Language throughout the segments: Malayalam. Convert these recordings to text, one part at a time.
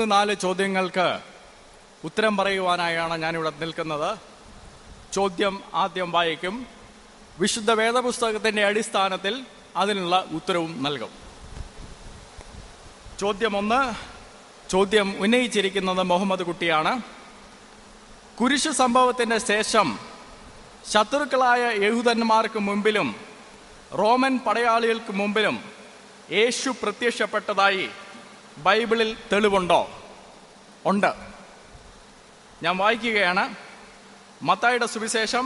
3-4 ചോദ്യങ്ങൾക്ക് ഉത്തരം പറയുവാനായാണ് ഞാനിവിടെ നിൽക്കുന്നത്. ചോദ്യം ആദ്യം വായിക്കും. വിശുദ്ധ വേദപുസ്തകത്തിൻ്റെ അടിസ്ഥാനത്തിൽ അതിനുള്ള ഉത്തരവും നൽകും. ചോദ്യം 1. ചോദ്യം ഉന്നയിച്ചിരിക്കുന്നത് മുഹമ്മദ് കുട്ടിയാണ്. കുരിശു സംഭവത്തിൻ്റെ ശേഷം ശത്രുക്കളായ യഹൂദന്മാർക്ക് മുമ്പിലും റോമൻ പടയാളികൾക്ക് മുമ്പിലും യേശു പ്രത്യക്ഷപ്പെട്ടതായി ബൈബിളിൽ തെളിവുണ്ടോ? ഉണ്ട്. ഞാൻ വായിക്കുകയാണ്. മത്തായിയുടെ സുവിശേഷം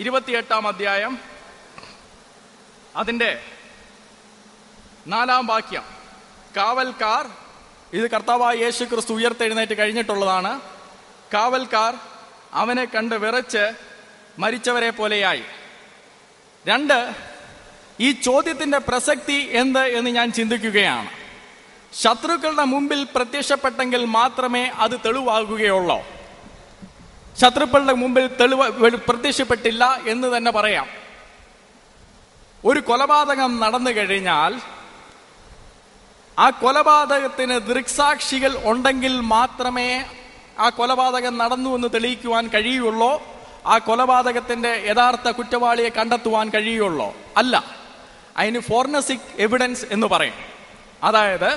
28-ാം അധ്യായം അതിൻ്റെ 4-ാം വാക്യം. കാവൽക്കാർ, ഇത് കർത്താവായ യേശു ക്രിസ്തു ഉയർത്തെഴുന്നേറ്റ് കഴിഞ്ഞിട്ടുള്ളതാണ്. കാവൽക്കാർ അവനെ കണ്ട് വിറച്ച് മരിച്ചവരെ പോലെയായി. 2. ഈ ചോദ്യത്തിൻ്റെ പ്രസക്തി എന്ത് എന്ന് ഞാൻ ചിന്തിക്കുകയാണ്. ശത്രുക്കളുടെ മുമ്പിൽ പ്രത്യക്ഷപ്പെട്ടെങ്കിൽ മാത്രമേ അത് തെളിവാകുകയുള്ളൂ. ശത്രുക്കളുടെ മുമ്പിൽ പ്രത്യക്ഷപ്പെട്ടില്ല എന്ന് തന്നെ പറയാം. ഒരു കൊലപാതകം നടന്നു കഴിഞ്ഞാൽ ആ കൊലപാതകത്തിന് ദൃക്സാക്ഷികൾ ഉണ്ടെങ്കിൽ മാത്രമേ ആ കൊലപാതകം നടന്നു എന്ന് തെളിയിക്കുവാൻ കഴിയുള്ളൂ. ആ കൊലപാതകത്തിന്റെ യഥാർത്ഥ കുറ്റവാളിയെ കണ്ടെത്തുവാൻ കഴിയുള്ളൂ. അല്ല, അതിന് ഫോറൻസിക് എവിഡൻസ് എന്ന് പറയും. അതായത്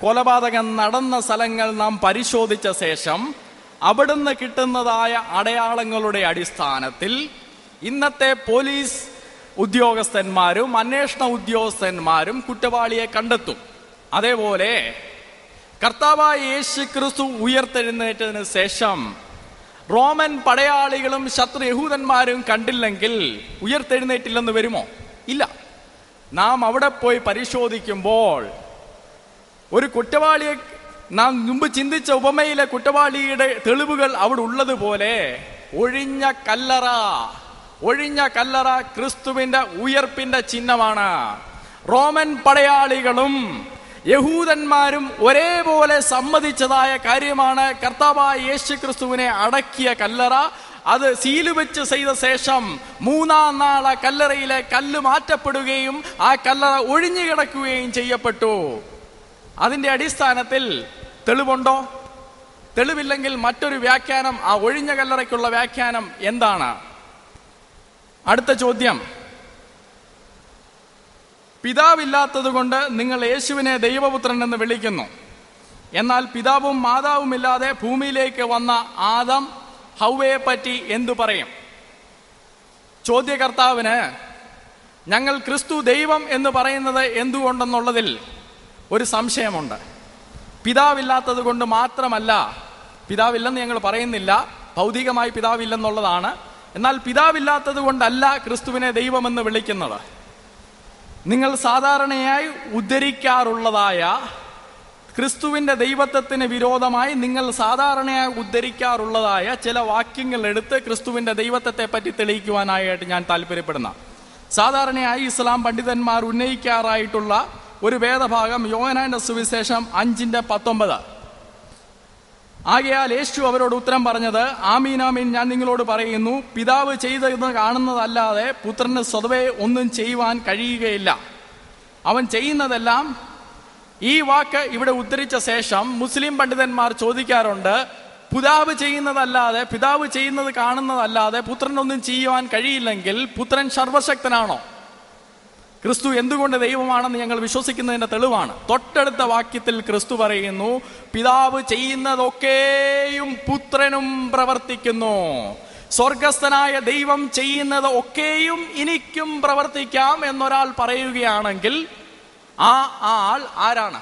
കൊലപാതകം നടന്ന സ്ഥലങ്ങൾ നാം പരിശോധിച്ച ശേഷം അവിടുന്ന് കിട്ടുന്നതായ അടയാളങ്ങളുടെ അടിസ്ഥാനത്തിൽ ഇന്നത്തെ പോലീസ് ഉദ്യോഗസ്ഥന്മാരും അന്വേഷണ ഉദ്യോഗസ്ഥന്മാരും കുറ്റവാളിയെ കണ്ടെത്തും. അതേപോലെ കർത്താവായ യേശു ക്രിസ്തു ഉയർത്തെഴുന്നേറ്റതിന് ശേഷം റോമൻ പടയാളികളും ശത്രു യഹൂദന്മാരും കണ്ടില്ലെങ്കിൽ ഉയർത്തെഴുന്നേറ്റില്ലെന്ന് വരുമോ? ഇല്ല. നാം അവിടെ പോയി പരിശോധിക്കുമ്പോൾ ഒരു കുറ്റവാളിയെ നാം മുമ്പ് ചിന്തിച്ച ഉപമയിലെ കുറ്റവാളിയുടെ തെളിവുകൾ അവിടെ ഉള്ളതുപോലെ ഒഴിഞ്ഞ കല്ലറ ക്രിസ്തുവിന്റെ ഉയർപ്പിന്റെ ചിഹ്നമാണ്. റോമൻ പടയാളികളും യഹൂദന്മാരും ഒരേപോലെ സമ്മതിച്ചതായ കാര്യമാണ്. കർത്താവായ യേശു ക്രിസ്തുവിനെ അടക്കിയ കല്ലറ, അത് സീല് വെച്ച് ചെയ്ത ശേഷം 3-ാം നാൾ ആ കല്ലറയിലെ കല്ല് മാറ്റപ്പെടുകയും ആ കല്ലറ ഒഴിഞ്ഞു കിടക്കുകയും ചെയ്യപ്പെട്ടു. അതിന്റെ അടിസ്ഥാനത്തിൽ തെളിവുണ്ടോ? തെളിവില്ലെങ്കിൽ മറ്റൊരു വ്യാഖ്യാനം, ആ ഒഴിഞ്ഞ കല്ലറയ്ക്കുള്ള വ്യാഖ്യാനം എന്താണ്? അടുത്ത ചോദ്യം. പിതാവില്ലാത്തത് കൊണ്ട് നിങ്ങൾ യേശുവിനെ ദൈവപുത്രൻ എന്ന് വിളിക്കുന്നു. എന്നാൽ പിതാവും മാതാവും ഇല്ലാതെ ഭൂമിയിലേക്ക് വന്ന ആദം ഹവ്വയെ പറ്റി എന്തു പറയും? ചോദ്യകർത്താവിന് ഞങ്ങൾ ക്രിസ്തു ദൈവം എന്ന് പറയുന്നത് എന്തുകൊണ്ടെന്നുള്ളതിൽ ഒരു സംശയമുണ്ട്. പിതാവില്ലാത്തത് കൊണ്ട് മാത്രമല്ല, പിതാവില്ലെന്ന് ഞങ്ങൾ പറയുന്നില്ല, ഭൗതികമായി പിതാവില്ലെന്നുള്ളതാണ്. എന്നാൽ പിതാവില്ലാത്തത് കൊണ്ടല്ല ക്രിസ്തുവിനെ ദൈവമെന്ന് വിളിക്കുന്നത്. നിങ്ങൾ സാധാരണയായി ഉദ്ധരിക്കാറുള്ളതായ ക്രിസ്തുവിന്റെ ദൈവത്വത്തിന് വിരോധമായി നിങ്ങൾ സാധാരണയായി ഉദ്ധരിക്കാറുള്ളതായ ചില വാക്യങ്ങൾ എടുത്ത് ക്രിസ്തുവിന്റെ ദൈവത്വത്തെ പറ്റി തെളിയിക്കുവാനായിട്ട് ഞാൻ താല്പര്യപ്പെടുന്ന. സാധാരണയായി ഇസ്ലാം പണ്ഡിതന്മാർ ഉന്നയിക്കാറായിട്ടുള്ള ഒരു വേദഭാഗം യോഹന്നാന്റെ സുവിശേഷം 5:19. ആകയാൽ യേശു അവരോട് ഉത്തരം പറഞ്ഞത്, ആമീൻ ആമീൻ ഞാൻ നിങ്ങളോട് പറയുന്നു, പിതാവ് ചെയ്തെന്ന് കാണുന്നതല്ലാതെ പുത്രന് സ്വതവേ ഒന്നും ചെയ്യുവാൻ കഴിയുകയില്ല. അവൻ ചെയ്യുന്നതെല്ലാം. ഈ വാക്ക് ഇവിടെ ഉദ്ധരിച്ച ശേഷം മുസ്ലിം പണ്ഡിതന്മാർ ചോദിക്കാറുണ്ട്, പിതാവ് ചെയ്യുന്നതല്ലാതെ, പിതാവ് ചെയ്യുന്നത് കാണുന്നതല്ലാതെ പുത്രനൊന്നും ചെയ്യുവാൻ കഴിയില്ലെങ്കിൽ പുത്രൻ സർവശക്തനാണോ? ക്രിസ്തു എന്തുകൊണ്ട് ദൈവമാണെന്ന് ഞങ്ങൾ വിശ്വസിക്കുന്നതിന്റെ തെളിവാണ്. തൊട്ടടുത്ത വാക്യത്തിൽ ക്രിസ്തു പറയുന്നു, പിതാവ് ചെയ്യുന്നതൊക്കെയും പുത്രനും പ്രവർത്തിക്കുന്നു. സ്വർഗസ്ഥനായ ദൈവം ചെയ്യുന്നത് ഒക്കെയും എനിക്കും പ്രവർത്തിക്കാം എന്നൊരാൾ പറയുകയാണെങ്കിൽ ആ ആൾ ആരാണ്?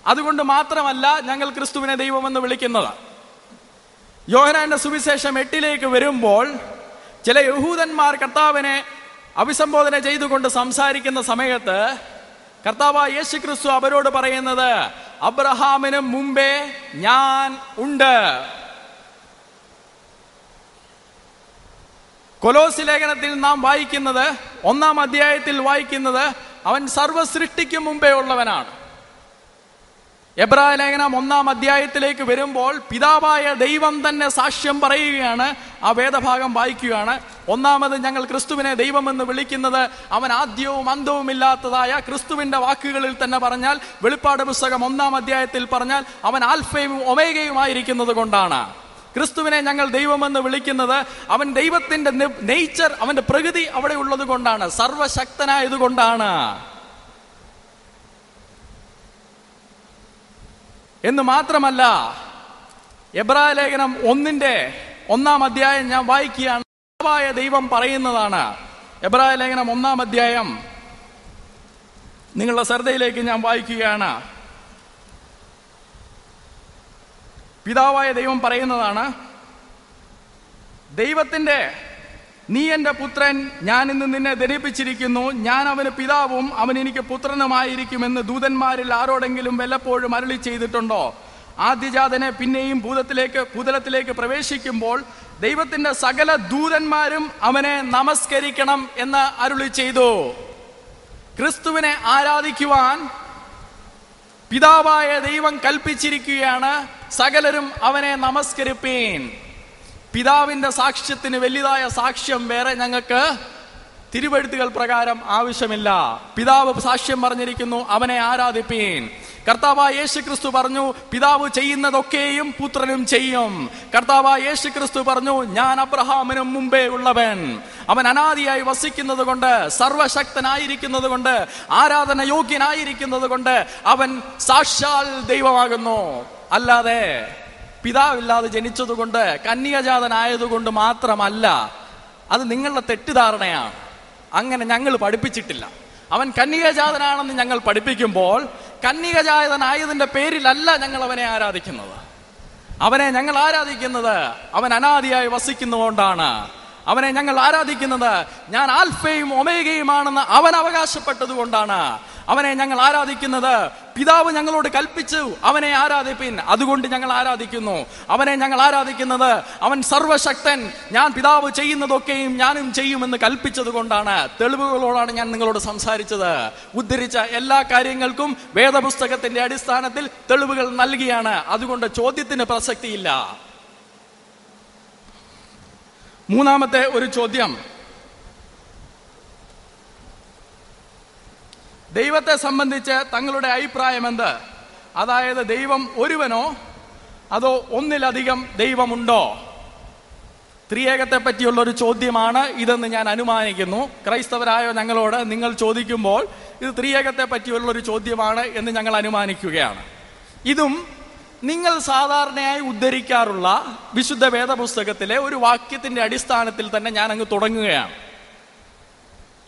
അതുകൊണ്ട് മാത്രമല്ല ഞങ്ങൾ ക്രിസ്തുവിനെ ദൈവമെന്ന് വിളിക്കുന്നത്. യോഹന്നാന്റെ സുവിശേഷം 8 വരുമ്പോൾ ചില യഹൂദന്മാർ കർത്താവിനെ അഭിസംബോധന ചെയ്തുകൊണ്ട് സംസാരിക്കുന്ന സമയത്ത് കർത്താവായ യേശു ക്രിസ്തു അവരോട് പറയുന്നത്, അബ്രഹാമിന് മുമ്പേ ഞാൻ ഉണ്ട്. കൊലോസി ലേഖനത്തിൽ നാം വായിക്കുന്നത്, 1-ാം അധ്യായത്തിൽ വായിക്കുന്നത്, അവൻ സർവ്വ സൃഷ്ടിക്കും മുമ്പേ ഉള്ളവനാണ്. എബ്രായ ലേഖനം 1-ാം അധ്യായത്തിലേക്ക് വരുമ്പോൾ പിതാവായ ദൈവം തന്നെ സാക്ഷ്യം പറയുകയാണ്. ആ വേദഭാഗം വായിക്കുകയാണ്. ഒന്നാമത് ഞങ്ങൾ ക്രിസ്തുവിനെ ദൈവമെന്ന് വിളിക്കുന്നത് അവൻ ആദ്യവും അന്തവും ഇല്ലാത്തതായ ക്രിസ്തുവിന്റെ വാക്കുകളിൽ തന്നെ പറഞ്ഞാൽ, വെളിപ്പാട് പുസ്തകം 1-ാം അധ്യായത്തിൽ പറഞ്ഞാൽ അവൻ ആൽഫയും ഒമേഗയുമായിരിക്കുന്നത് കൊണ്ടാണ്. ക്രിസ്തുവിനെ ഞങ്ങൾ ദൈവമെന്ന് വിളിക്കുന്നത് അവൻ ദൈവത്തിന്റെ നേച്ചർ, അവന്റെ പ്രകൃതി അവിടെ ഉള്ളത് കൊണ്ടാണ്, സർവശക്തനായതുകൊണ്ടാണ്. എന്ന് മാത്രമല്ല, എബ്രായ ലേഖനം 1-ാം അധ്യായം ഞാൻ വായിക്കുകയാണ്. പിതാവായ ദൈവം പറയുന്നതാണ്. എബ്രായ ലേഖനം 1-ാം അധ്യായം നിങ്ങളുടെ ശ്രദ്ധയിലേക്ക് ഞാൻ വായിക്കുകയാണ്. പിതാവായ ദൈവം പറയുന്നതാണ്, ദൈവത്തിന്റെ നീ എന്റെ പുത്രൻ, ഞാൻ ഇന്ന് നിന്നെ ധരിപ്പിച്ചിരിക്കുന്നു, ഞാൻ അവന് പിതാവും അവൻ എനിക്ക് പുത്രനുമായിരിക്കുമെന്ന് ദൂതന്മാരിൽ ആരോടെങ്കിലും വല്ലപ്പോഴും അരുളി ചെയ്തിട്ടുണ്ടോ? ആദ്യജാതനെ പിന്നെയും ഭൂതലത്തിലേക്ക് പ്രവേശിക്കുമ്പോൾ ദൈവത്തിന്റെ സകല ദൂതന്മാരും അവനെ നമസ്കരിക്കണം എന്ന് അരുളി ചെയ്തു. ക്രിസ്തുവിനെ ആരാധിക്കുവാൻ പിതാവായ ദൈവം കൽപ്പിച്ചിരിക്കുകയാണ്. സകലരും അവനെ നമസ്കരിപ്പീൻ. പിതാവിന്റെ സാക്ഷ്യത്തിന് വലിയതായ സാക്ഷ്യം വേറെ ഞങ്ങൾക്ക് തിരുവെഴുത്തുകൾ പ്രകാരം ആവശ്യമില്ല. പിതാവ് സാക്ഷ്യം പറഞ്ഞിരിക്കുന്നു, അവനെ ആരാധിപ്പീൻ. കർത്താവായ യേശു ക്രിസ്തു പറഞ്ഞു, പിതാവ് ചെയ്യുന്നതൊക്കെയും പുത്രനും ചെയ്യും. കർത്താവായ യേശു ക്രിസ്തു പറഞ്ഞു, ഞാൻ അബ്രഹാമിനും മുമ്പേ ഉള്ളവൻ. അവൻ അനാദിയായി വസിക്കുന്നത് കൊണ്ട്, സർവശക്തനായിരിക്കുന്നത് കൊണ്ട്, ആരാധന യോഗ്യനായിരിക്കുന്നത് കൊണ്ട് അവൻ സാക്ഷാൽ ദൈവമാകുന്നു. അല്ലാതെ പിതാവില്ലാതെ ജനിച്ചതുകൊണ്ട്, കന്യകജാതനായതുകൊണ്ട് മാത്രമല്ല. അത് നിങ്ങളുടെ തെറ്റിദ്ധാരണയാണ്. അങ്ങനെ ഞങ്ങൾ പഠിപ്പിച്ചിട്ടില്ല. അവൻ കന്യകജാതനാണെന്ന് ഞങ്ങൾ പഠിപ്പിക്കുമ്പോൾ കന്യകജാതനായതിന്റെ പേരിലല്ല ഞങ്ങൾ അവനെ ആരാധിക്കുന്നത്. അവനെ ഞങ്ങൾ ആരാധിക്കുന്നത് അവൻ അനാദിയായി വസിക്കുന്നതുകൊണ്ടാണ്. അവനെ ഞങ്ങൾ ആരാധിക്കുന്നത് ഞാൻ ആൽഫയും ഒമേഗയുമാണെന്ന് അവൻ അവകാശപ്പെട്ടത് കൊണ്ടാണ്. അവനെ ഞങ്ങൾ ആരാധിക്കുന്നത് പിതാവ് ഞങ്ങളോട് കൽപ്പിച്ചു, അവനെ ആരാധിപ്പിൻ, അതുകൊണ്ട് ഞങ്ങൾ ആരാധിക്കുന്നു. അവനെ ഞങ്ങൾ ആരാധിക്കുന്നത് അവൻ സർവശക്തൻ, ഞാൻ പിതാവ് ചെയ്യുന്നതൊക്കെയും ഞാനും ചെയ്യുമെന്ന് കൽപ്പിച്ചത് കൊണ്ടാണ്. തെളിവുകളോടാണ് ഞാൻ നിങ്ങളോട് സംസാരിച്ചത്. ഉദ്ധരിച്ച എല്ലാ കാര്യങ്ങൾക്കും വേദപുസ്തകത്തിന്റെ അടിസ്ഥാനത്തിൽ തെളിവുകൾ നൽകിയാണ്. അതുകൊണ്ട് ചോദ്യത്തിന് പ്രസക്തിയില്ല. മൂന്നാമത്തെ ഒരു ചോദ്യം, ദൈവത്തെ സംബന്ധിച്ച് തങ്ങളുടെ അഭിപ്രായം എന്ത്? അതായത് ദൈവം ഒരുവനോ അതോ ഒന്നിലധികം ദൈവമുണ്ടോ? ത്രിയേകത്തെ പറ്റിയുള്ള ഒരു ചോദ്യമാണ് ഇതെന്ന് ഞാൻ അനുമാനിക്കുന്നു. ക്രൈസ്തവരായ ഞങ്ങളോട് നിങ്ങൾ ചോദിക്കുമ്പോൾ ഇത് ത്രിയേകത്തെ പറ്റിയുള്ള ഒരു ചോദ്യമാണ് എന്ന് ഞങ്ങൾ അനുമാനിക്കുകയാണ്. ഇതും നിങ്ങൾ സാധാരണയായി ഉദ്ധരിക്കാറുള്ള വിശുദ്ധ വേദപുസ്തകത്തിലെ ഒരു വാക്യത്തിന്റെ അടിസ്ഥാനത്തിൽ തന്നെ ഞാൻ അങ്ങ് തുടങ്ങുകയാണ്.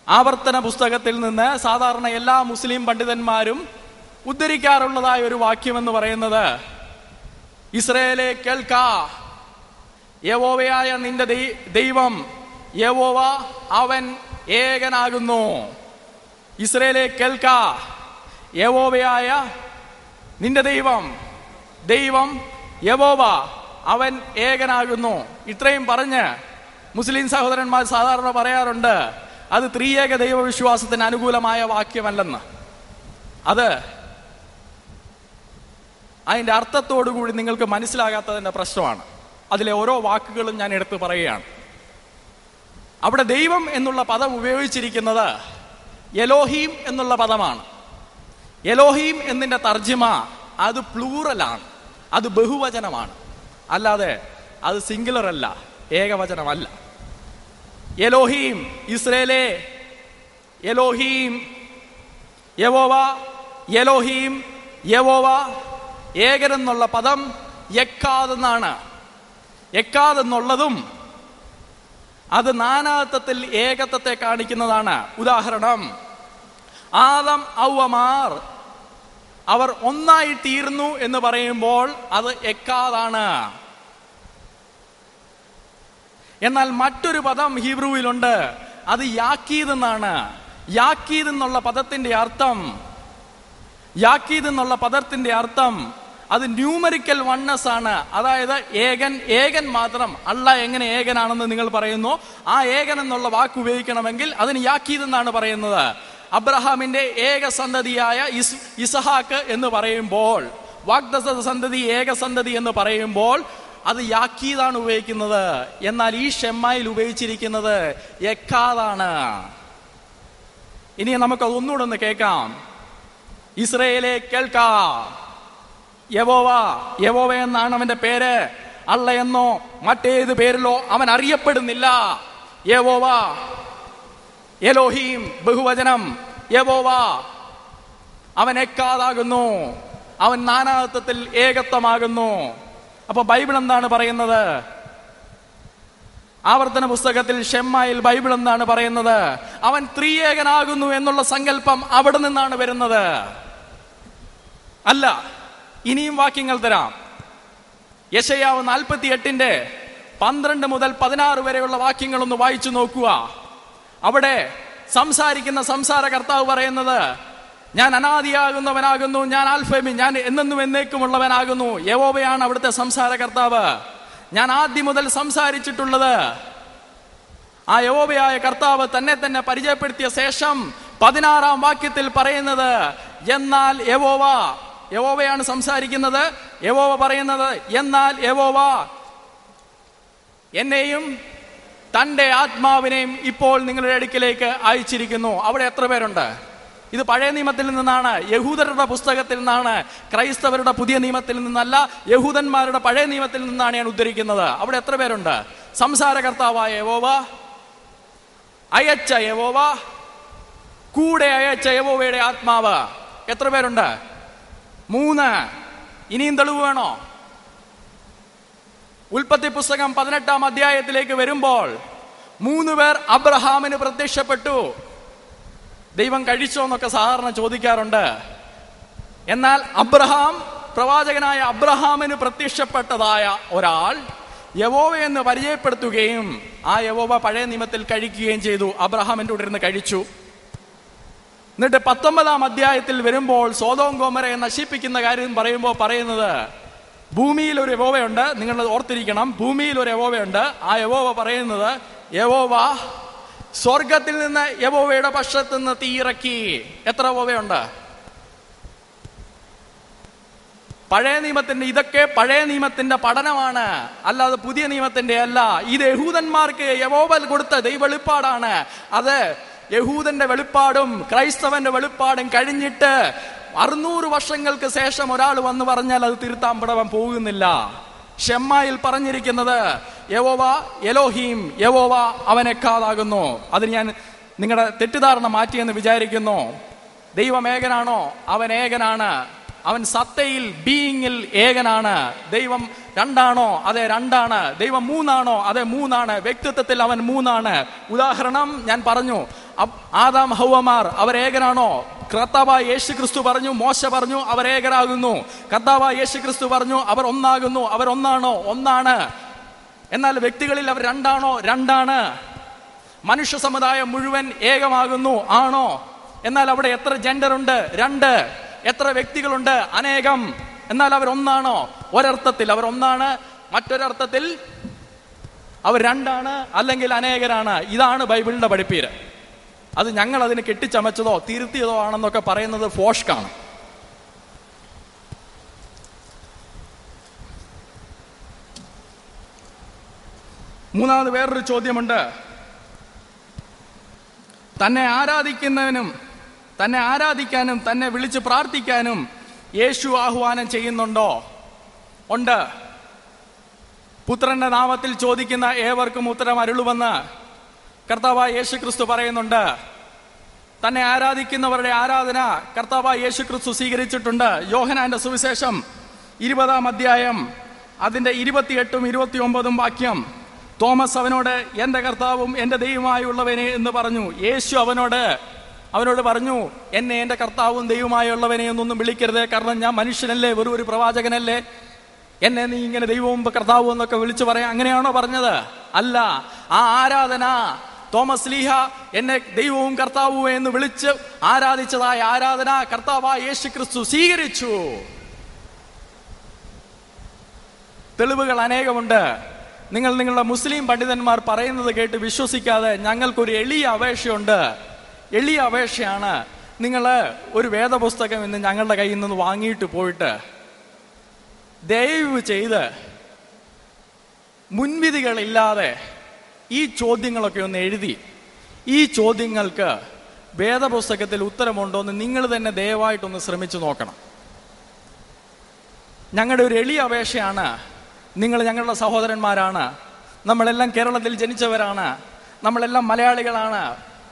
ആവർത്തന പുസ്തകത്തിൽ നിന്ന് സാധാരണ എല്ലാ മുസ്ലിം പണ്ഡിതന്മാരും ഉദ്ധരിക്കാറുള്ളതായ ഒരു വാക്യമെന്ന് പറയുന്നത്, ഇസ്രായേലേ കേൾക്ക, യഹോവയായ നിന്റെ ദൈവം യഹോവ അവൻ ഏകനാകുന്നു. ഇസ്രായേലേ കേൾക്ക, യഹോവയായ നിന്റെ ദൈവം യഹോവ അവൻ ഏകനാകുന്നു. ഇത്രയും പറഞ്ഞ് മുസ്ലിം സഹോദരന്മാർ സാധാരണ പറയാറുണ്ട് അത് ത്രിയേക ദൈവവിശ്വാസത്തിന് അനുകൂലമായ വാക്യമല്ലെന്ന്. അത് അതിന്റെ അർത്ഥത്തോടുകൂടി നിങ്ങൾക്ക് മനസ്സിലാകാത്തതിന്റെ പ്രശ്നമാണ്. അതിലെ ഓരോ വാക്കുകളും ഞാൻ എടുത്തു പറയുകയാണ്. അവിടെ ദൈവം എന്നുള്ള പദം ഉപയോഗിച്ചിരിക്കുന്നത് എലോഹീം എന്നുള്ള പദമാണ്. എലോഹീം എന്നതിന്റെ തർജ്ജിമ അത് പ്ലൂറലാണ്, അത് ബഹുവചനമാണ്, അല്ലാതെ അത് സിംഗുലർ അല്ല, ഏകവചനമല്ല. എലോഹീം, ഇസ്രായേലേ, എലോഹീം യഹോവ, എലോഹീം യഹോവ, ഏകനെന്നുള്ള പദം എക്കാതെന്നാണ്. എക്കാതെന്നുള്ളതും അത് നാനാത്വത്തിൽ ഏകത്വത്തെ കാണിക്കുന്നതാണ്. ഉദാഹരണം, ആദം ഔവമാർ അവർ ഒന്നായി തീർന്നു എന്ന് പറയുമ്പോൾ അത് എക്കാതാണ്. എന്നാൽ മറ്റൊരു പദം ഹീബ്രുവിലുണ്ട്, അത് യാക്കീദ് എന്നാണ്. യാക്കീദ് എന്നുള്ള പദത്തിന്റെ അർത്ഥം അത് ന്യൂമറിക്കൽ വണ്ണസ് ആണ്. അതായത് ഏകൻ മാത്രം. അല്ല എങ്ങനെ ഏകനാണെന്ന് നിങ്ങൾ പറയുന്നു, ആ ഏകൻ എന്നുള്ള വാക്ക് ഉപയോഗിക്കണമെങ്കിൽ അതിന് യാക്കീദ് എന്നാണ് പറയുന്നത്. അബ്രഹാമിന്റെ ഏക സന്തതിയായ ഇസഹാക്ക് എന്ന് പറയുമ്പോൾ വാഗ്ദത്ത സന്തതി, ഏകസന്തതി എന്ന് പറയുമ്പോൾ അത് യാക്കീതാണ് ഉപയോഗിക്കുന്നത്. എന്നാൽ ഈ ഷെമ്മായിൽ ഉപയോഗിച്ചിരിക്കുന്നത് എക്കാതാണ്. ഇനി നമുക്കത് ഒന്നുകൂടെ ഒന്ന് കേൾക്കാം. ഇസ്രയേലെ കേൾക്കാ, യഹോവ, യഹോവ എന്നാണ് അവന്റെ പേര്. അല്ല എന്നോ മറ്റേത് പേരിലോ അവൻ അറിയപ്പെടുന്നില്ല. യഹോവ, എലോഹീം ബഹുവചനം, യഹോവ അവൻ എക്കാതാകുന്നു, അവൻ നാനാത്വത്തിൽ ഏകത്വമാകുന്നു. അപ്പൊ ബൈബിൾ എന്താണ് പറയുന്നത്? ആവർത്തന പുസ്തകത്തിൽ ഷെമ്മായിൽ ബൈബിൾ എന്താണ് പറയുന്നത്? അവൻ ത്രിയേകനാകുന്നു എന്നുള്ള സങ്കല്പം അവിടെ നിന്നാണ് വരുന്നത്. അല്ല, ഇനിയും വാക്യങ്ങൾ തരാം. യെശയ്യാവ് 48:12 മുതൽ 16 വരെയുള്ള വാക്യങ്ങളൊന്ന് വായിച്ചു നോക്കുക. അവിടെ സംസാരിക്കുന്ന സംസാര കർത്താവ് പറയുന്നത്, ഞാൻ അനാദിയാകുന്നവനാകുന്നു, ഞാൻ ആൽഫയും, ഞാൻ എന്നെന്നും എന്നേക്കുമുള്ളവനാകുന്നു. യഹോവയാണ് അവിടുത്തെ സംസാര കർത്താവ്. ഞാൻ ആദ്യം മുതൽ സംസാരിച്ചിട്ടുള്ളത്. ആ യഹോവയായ കർത്താവ് തന്നെ തന്നെ പരിചയപ്പെടുത്തിയ ശേഷം 16-ാം വാക്യത്തിൽ പറയുന്നത്, എന്നാൽ യഹോവയാണ് സംസാരിക്കുന്നത്. യഹോവ പറയുന്നത്, എന്നാൽ യഹോവ എന്നെയും തന്റെ ആത്മാവിനെയും ഇപ്പോൾ നിങ്ങളുടെ അടുക്കിലേക്ക് അയച്ചിരിക്കുന്നു. അവിടെ എത്ര പേരുണ്ട്? ഇത് പഴയ നിയമത്തിൽ നിന്നാണ്, യഹൂദരുടെ പുസ്തകത്തിൽ നിന്നാണ്, ക്രൈസ്തവരുടെ പുതിയ നിയമത്തിൽ നിന്നല്ല, യഹൂദന്മാരുടെ പഴയ നിയമത്തിൽ നിന്നാണ് ഞാൻ ഉദ്ധരിക്കുന്നത്. അവിടെ എത്ര പേരുണ്ട്? സംസാര കർത്താവായ യഹോവ, അയച്ച യഹോവ, കൂടെ അയച്ച യഹോവയുടെ ആത്മാവ്. എത്ര പേരുണ്ട്? 3. ഇനിയും തെളിവ് വേണോ? ഉൽപ്പത്തി പുസ്തകം 18-ാം അധ്യായത്തിലേക്ക് വരുമ്പോൾ 3 പേർ അബ്രഹാമിന് പ്രത്യക്ഷപ്പെട്ടു. ദൈവം കഴിച്ചോ എന്നൊക്കെ സാധാരണ ചോദിക്കാറുണ്ട്. എന്നാൽ പ്രവാചകനായ അബ്രഹാമിന് പ്രത്യക്ഷപ്പെട്ടതായ ഒരാൾ യഹോവയെന്ന് പരിചയപ്പെടുത്തുകയും ആ യഹോവ പഴയ നിയമത്തിൽ കഴിക്കുകയും ചെയ്തു. അബ്രഹാമിന്റെ കൂടെ ഇരുന്ന് കഴിച്ചു. എന്നിട്ട് 19-ാം അധ്യായത്തിൽ വരുമ്പോൾ സോദോം ഗോമോരയെ നശിപ്പിക്കുന്ന കാര്യം പറയുമ്പോൾ പറയുന്നത്, ഭൂമിയിൽ ഒരു യഹോവയുണ്ട്. നിങ്ങൾ ഓർത്തിരിക്കണം, ഭൂമിയിൽ ഒരു യഹോവയുണ്ട്. ആ യഹോവ പറയുന്നത്, യഹോവ സ്വർഗത്തിൽ നിന്ന് യഹോവയുടെ പക്ഷത്ത് നിന്ന് തീയിറക്കി. എത്ര യഹോവയുണ്ട്? പഴയ നിയമത്തിന്റെ, ഇതൊക്കെ പഴയ നിയമത്തിന്റെ പഠനമാണ്, അല്ലാതെ പുതിയ നിയമത്തിന്റെ അല്ല. ഇത് യഹൂദന്മാർക്ക് യഹോവ കൊടുത്ത ദൈവവെളിപ്പാടാണ്. അത് യഹൂദന്റെ വെളിപ്പാടും ക്രൈസ്തവന്റെ വെളിപ്പാടും കഴിഞ്ഞിട്ട് 600 വർഷങ്ങൾക്ക് ശേഷം ഒരാൾ വന്ന് പറഞ്ഞാൽ അത് തിരുത്താൻ പടവൻ പോകുന്നില്ല. ഷെമ്മായിൽ പറഞ്ഞിരിക്കുന്നത് യഹോവ എലോഹീം, യഹോവ അവനെക്കാതാകുന്നു. അതിന് ഞാൻ നിങ്ങളുടെ തെറ്റിദ്ധാരണ മാറ്റിയെന്ന് വിചാരിക്കുന്നു. ദൈവം ഏകനാണോ? അവൻ ഏകനാണ്. അവൻ സത്തയിൽ, ബീയിങ്ങിൽ ഏകനാണ്. ദൈവം 2ആണോ? അതെ 2ആണ്. ദൈവം 3ആണോ? അതെ 3ആണ്. വ്യക്തിത്വത്തിൽ അവൻ 3ആണ്. ഉദാഹരണം ഞാൻ പറഞ്ഞു, ആദാം ഹൗവമാർ അവർ ഏകനാണോ? കർത്താവായ യേശു ക്രിസ്തു പറഞ്ഞു, മോശ പറഞ്ഞു അവർ ഏകനാകുന്നു. കർത്താവായ യേശു ക്രിസ്തു പറഞ്ഞു അവർ ഒന്നാകുന്നു. അവർ ഒന്നാണോ? ഒന്നാണ്. എന്നാൽ വ്യക്തികളിൽ അവർ 2ആണോ? 2ആണ്. മനുഷ്യ സമുദായം മുഴുവൻ ഏകമാകുന്നു. ആണോ? എന്നാൽ അവിടെ എത്ര ജെൻഡർ ഉണ്ട്? 2. എത്ര വ്യക്തികളുണ്ട്? അനേകം. എന്നാൽ അവർ ഒന്നാണോ? ഒരർത്ഥത്തിൽ അവർ ഒന്നാണ്, മറ്റൊരർത്ഥത്തിൽ അവർ 2ആണ്, അല്ലെങ്കിൽ അനേകരാണ്. ഇതാണ് ബൈബിളിന്റെ പഠിപ്പീര്. അത് ഞങ്ങൾ അതിന് കെട്ടിച്ചമച്ചതോ തിരുത്തിയതോ ആണെന്നൊക്കെ പറയുന്നത് ഫോഷ്കാണ്. മൂന്നാമത് വേറൊരു ചോദ്യമുണ്ട്. തന്നെ ആരാധിക്കാനും തന്നെ വിളിച്ച് പ്രാർത്ഥിക്കാനും യേശു ആഹ്വാനം ചെയ്യുന്നുണ്ടോ? ഉണ്ട്. പുത്രന്റെ നാമത്തിൽ ചോദിക്കുന്ന ഏവർക്കും ഉത്തരം അരുളുമെന്ന് കർത്താവായ യേശു ക്രിസ്തു പറയുന്നുണ്ട്. തന്നെ ആരാധിക്കുന്നവരുടെ ആരാധന കർത്താവായ യേശു ക്രിസ്തു സ്വീകരിച്ചിട്ടുണ്ട്. യോഹന്നാന്റെ സുവിശേഷം 20-ാം അധ്യായം അതിന്റെ 28ഉം 29ഉം വാക്യം, തോമസ് അവനോട് എന്റെ കർത്താവും എന്റെ ദൈവമായുള്ളവനെ എന്ന് പറഞ്ഞു. യേശു അവനോട് പറഞ്ഞു, എന്നെ എന്റെ കർത്താവും ദൈവമായുള്ളവനെ എന്നൊന്നും വിളിക്കരുത്, കാരണം ഞാൻ മനുഷ്യനല്ലേ, വെറും ഒരു പ്രവാചകനല്ലേ, എന്നെ നീ ഇങ്ങനെ ദൈവവും കർത്താവും എന്നൊക്കെ വിളിച്ചു പറയാം. അങ്ങനെയാണോ പറഞ്ഞത്? അല്ല. ആ ആരാധന തോമസ് ലീഹ എന്നെ ദൈവവും കർത്താവും എന്ന് വിളിച്ച് ആരാധിച്ചതായ ആരാധന കർത്താവായ യേശു ക്രിസ്തു സ്വീകരിച്ചു. തെളിവുകൾ അനേകമുണ്ട്. നിങ്ങളുടെ മുസ്ലിം പണ്ഡിതന്മാർ പറയുന്നത് കേട്ട് വിശ്വസിക്കാതെ ഞങ്ങൾക്കൊരു എളിയ അപേക്ഷയുണ്ട്. എളിയ അപേക്ഷയാണ്, നിങ്ങൾ ഒരു വേദപുസ്തകം ഇന്ന് ഞങ്ങളുടെ കയ്യിൽ നിന്ന് വാങ്ങിയിട്ട് പോയിട്ട് ദയവ് ചെയ്ത് മുൻവിധികളില്ലാതെ ഈ ചോദ്യങ്ങളൊക്കെ ഒന്ന് എഴുതി ഈ ചോദ്യങ്ങൾക്ക് വേദപുസ്തകത്തിൽ ഉത്തരമുണ്ടോ എന്ന് നിങ്ങൾ തന്നെ ദയവായിട്ടൊന്ന് ശ്രമിച്ചു നോക്കണം. ഞങ്ങളുടെ ഒരു എളിയ അപേക്ഷയാണ്. നിങ്ങൾ ഞങ്ങളുടെ സഹോദരന്മാരാണ്. നമ്മളെല്ലാം കേരളത്തിൽ ജനിച്ചവരാണ്. നമ്മളെല്ലാം മലയാളികളാണ്.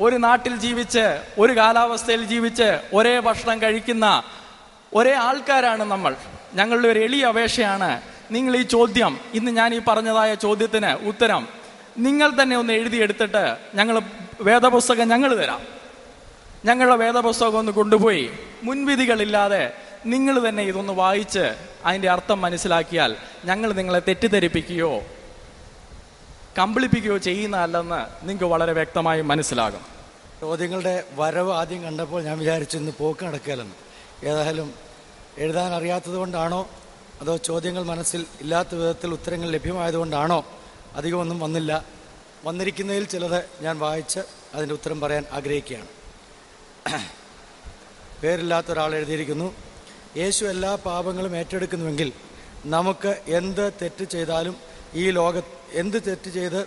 ഒരു നാട്ടിൽ ജീവിച്ച് ഒരു കാലാവസ്ഥയിൽ ജീവിച്ച് ഒരേ ഭക്ഷണം കഴിക്കുന്ന ഒരേ ആൾക്കാരാണ് നമ്മൾ. ഞങ്ങളുടെ ഒരു എളിയ അപേക്ഷയാണ്, നിങ്ങൾ ഈ ചോദ്യം, ഇന്ന് ഞാൻ ഈ പറഞ്ഞതായ ചോദ്യത്തിന് ഉത്തരം നിങ്ങൾ തന്നെ ഒന്ന് എഴുതിയെടുത്തിട്ട് ഞങ്ങൾ വേദപുസ്തകം ഞങ്ങൾ തരാം. ഞങ്ങളുടെ വേദപുസ്തകം ഒന്ന് കൊണ്ടുപോയി മുൻവിധികളില്ലാതെ നിങ്ങൾ തന്നെ ഇതൊന്ന് വായിച്ച് അതിൻ്റെ അർത്ഥം മനസ്സിലാക്കിയാൽ ഞങ്ങൾ നിങ്ങളെ തെറ്റിദ്ധരിപ്പിക്കുകയോ കമ്പിളിപ്പിക്കുകയോ ചെയ്യുന്നതല്ലെന്ന് നിങ്ങൾക്ക് വളരെ വ്യക്തമായി മനസ്സിലാകും. ചോദ്യങ്ങളുടെ വരവ് ആദ്യം കണ്ടപ്പോൾ ഞാൻ വിചാരിച്ചു ഇന്ന് പോക്ക് നടക്കുകയല്ലെന്ന്. ഏതായാലും എഴുതാൻ അറിയാത്തത് കൊണ്ടാണോ അതോ ചോദ്യങ്ങൾ മനസ്സിൽ ഇല്ലാത്ത വിധത്തിൽ ഉത്തരങ്ങൾ ലഭ്യമായതുകൊണ്ടാണോ അധികമൊന്നും വന്നില്ല. വന്നിരിക്കുന്നതിൽ ചിലത് ഞാൻ വായിച്ച് അതിൻ്റെ ഉത്തരം പറയാൻ ആഗ്രഹിക്കുകയാണ്. പേരില്ലാത്ത ഒരാൾ എഴുതിയിരിക്കുന്നു: യേശു എല്ലാ പാപങ്ങളും ഏറ്റെടുക്കുന്നുവെങ്കിൽ നമുക്ക് എന്ത് തെറ്റ് ചെയ്ത്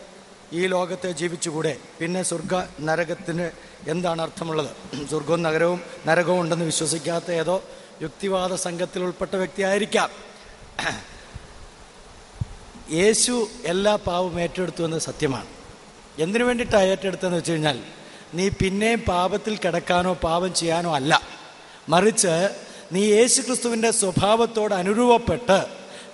ഈ ലോകത്തെ ജീവിച്ചുകൂടെ? പിന്നെ സ്വർഗ നരകത്തിന് എന്താണ് അർത്ഥമുള്ളത്? സ്വർഗവും നരകവും ഉണ്ടെന്ന് വിശ്വസിക്കാത്ത ഏതോ യുക്തിവാദ സംഘത്തിൽ ഉൾപ്പെട്ട വ്യക്തിയായിരിക്കാം. യേശു എല്ലാ പാപവും ഏറ്റെടുത്തു എന്നത് സത്യമാണ്. എന്തിനു വേണ്ടിയിട്ടാണ് ഏറ്റെടുത്തതെന്ന് വെച്ച് കഴിഞ്ഞാൽ, നീ പിന്നെയും പാപത്തിൽ കിടക്കാനോ പാപം ചെയ്യാനോ അല്ല, മറിച്ച് നീ യേശു ക്രിസ്തുവിൻ്റെ സ്വഭാവത്തോട് അനുരൂപപ്പെട്ട്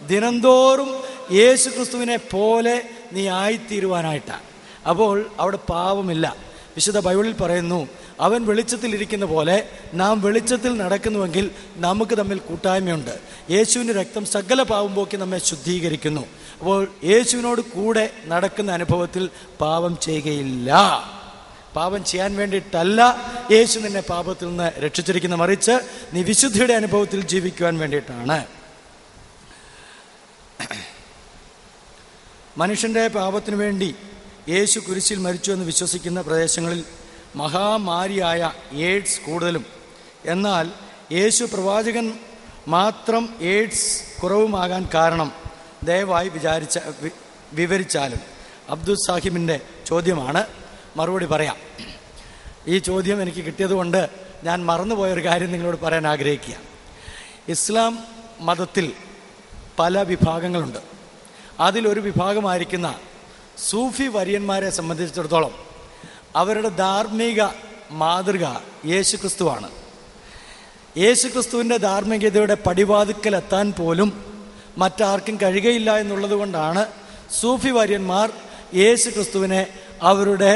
ദിനംതോറും യേശു ക്രിസ്തുവിനെ പോലെ നീ ആയിത്തീരുവാനായിട്ടാണ്. അപ്പോൾ അവിടെ പാപമില്ല. വിശുദ്ധ ബൈബിളിൽ പറയുന്നു, അവൻ വെളിച്ചത്തിലിരിക്കുന്ന പോലെ നാം വെളിച്ചത്തിൽ നടക്കുന്നുവെങ്കിൽ നമുക്ക് തമ്മിൽ കൂട്ടായ്മയുണ്ട്. യേശുവിൻ്റെ രക്തം സകല പാപം പോക്കി നമ്മെ ശുദ്ധീകരിക്കുന്നു. അപ്പോൾ യേശുവിനോട് കൂടെ നടക്കുന്ന അനുഭവത്തിൽ പാപം ചെയ്യുകയില്ല. പാപം ചെയ്യാൻ വേണ്ടിയിട്ടല്ല യേശു നിന്നെ പാപത്തിൽ നിന്ന് രക്ഷിച്ചിരിക്കുന്ന, മറിച്ച് നീ വിശുദ്ധിയുടെ അനുഭവത്തിൽ ജീവിക്കുവാൻ വേണ്ടിയിട്ടാണ്. മനുഷ്യൻ്റെ പാപത്തിനു വേണ്ടി യേശു കുരിശിൽ മരിച്ചു എന്ന് വിശ്വസിക്കുന്ന പ്രദേശങ്ങളിൽ മഹാമാരിയായ എയ്ഡ്സ് കൂടുതലും, എന്നാൽ യേശു പ്രവാചകൻ മാത്രം എയ്ഡ്സ് കുറവുമാകാൻ കാരണം ദയവായി വിവരിച്ചാലും. അബ്ദുൽ സാഹിബിൻ്റെ ചോദ്യമാണ്, മറുപടി പറയാം. ഈ ചോദ്യം എനിക്ക് കിട്ടിയതുകൊണ്ട് ഞാൻ മറന്നുപോയൊരു കാര്യം നിങ്ങളോട് പറയാൻ ആഗ്രഹിക്കുക. ഇസ്ലാം മതത്തിൽ പല വിഭാഗങ്ങളുണ്ട്. അതിലൊരു വിഭാഗമായിരിക്കുന്ന സൂഫി വര്യന്മാരെ സംബന്ധിച്ചിടത്തോളം അവരുടെ ധാർമ്മിക മാതൃക യേശുക്രിസ്തുവാണ്. യേശുക്രിസ്തുവിൻ്റെ ധാർമ്മികതയുടെ പടിവാതിക്കലെത്താൻ പോലും മറ്റാർക്കും കഴിയുകയില്ല എന്നുള്ളത് കൊണ്ടാണ് സൂഫി വര്യന്മാർ യേശുക്രിസ്തുവിനെ അവരുടെ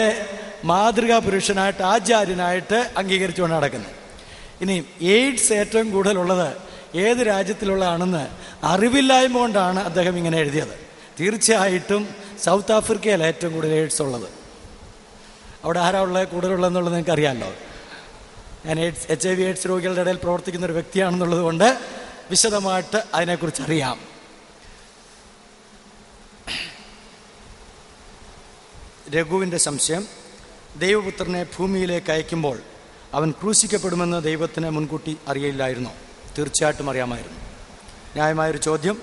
മാതൃകാ പുരുഷനായിട്ട്, ആചാര്യനായിട്ട് അംഗീകരിച്ചുകൊണ്ട് നടക്കുന്നത്. ഇനി എയ്ഡ്സ് ഏറ്റവും കൂടുതലുള്ളത് ഏത് രാജ്യത്തിലുള്ളതാണെന്ന് അറിവില്ലായ്മ കൊണ്ടാണ് അദ്ദേഹം ഇങ്ങനെ എഴുതിയത്. തീർച്ചയായിട്ടും സൗത്ത് ആഫ്രിക്കയിലാണ് ഏറ്റവും കൂടുതൽ എയ്ഡ്സ് ഉള്ളത്. അവിടെ ആരാ ഉള്ളത് കൂടുതലുള്ളതെന്നുള്ളത് നിങ്ങൾക്ക് അറിയാമല്ലോ. ഞാൻ HIV എയ്ഡ്സ് രോഗികളുടെ ഇടയിൽ പ്രവർത്തിക്കുന്ന ഒരു വ്യക്തിയാണെന്നുള്ളത് കൊണ്ട് വിശദമായിട്ട് അതിനെക്കുറിച്ച് അറിയാം. രഘുവിൻ്റെ സംശയം: ദൈവപുത്രനെ ഭൂമിയിലേക്ക് അയക്കുമ്പോൾ അവൻ ക്രൂശിക്കപ്പെടുമെന്ന് ദൈവത്തിന് മുൻകൂട്ടി അറിയില്ലായിരുന്നോ? തീർച്ചയായിട്ടും അറിയാമായിരുന്നു. ന്യായമായൊരു ചോദ്യം.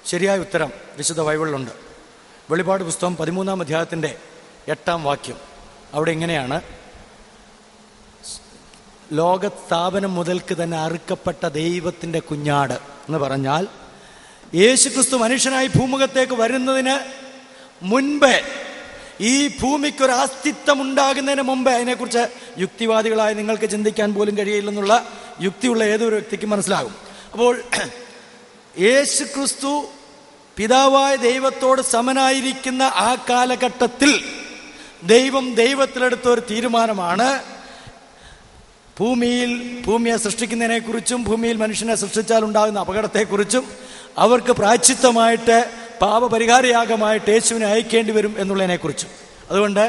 ശരിയായ ഉത്തരം വിശുദ്ധ ബൈബിളിലുണ്ട്. വെളിപാട് പുസ്തകം 13-ാം അധ്യായത്തിൻ്റെ 8-ാം വാക്യം. അവിടെ ഇങ്ങനെയാണ്: ലോകസ്ഥാപനം മുതൽക്ക് തന്നെ അറുക്കപ്പെട്ട ദൈവത്തിൻ്റെ കുഞ്ഞാട് എന്ന് പറഞ്ഞാൽ യേശുക്രിസ്തു മനുഷ്യനായി ഭൂമുഖത്തേക്ക് വരുന്നതിന് മുൻപേ, ഈ ഭൂമിക്കൊരു അസ്തിത്വം ഉണ്ടാകുന്നതിന് മുമ്പേ, അതിനെക്കുറിച്ച് യുക്തിവാദികളായി നിങ്ങൾക്ക് ചിന്തിക്കാൻ പോലും കഴിയില്ലെന്നുള്ള യുക്തിയുള്ള ഏതൊരു വ്യക്തിക്കും മനസ്സിലാകും. അപ്പോൾ യേശുക്രിസ്തു പിതാവായ ദൈവത്തോട് സമനായിരിക്കുന്ന ആ കാലഘട്ടത്തിൽ ദൈവത്തിലെടുത്ത ഒരു തീരുമാനമാണ് ഭൂമിയെ സൃഷ്ടിക്കുന്നതിനെക്കുറിച്ചും ഭൂമിയിൽ മനുഷ്യനെ സൃഷ്ടിച്ചാൽ ഉണ്ടാകുന്ന അപകടത്തെക്കുറിച്ചും അവർക്ക് പ്രായശ്ചിത്തമായിട്ട് പാപപരിഹാരയാഗമായിട്ട് യേശുവിനെ അയക്കേണ്ടി വരും എന്നുള്ളതിനെക്കുറിച്ചും. അതുകൊണ്ട്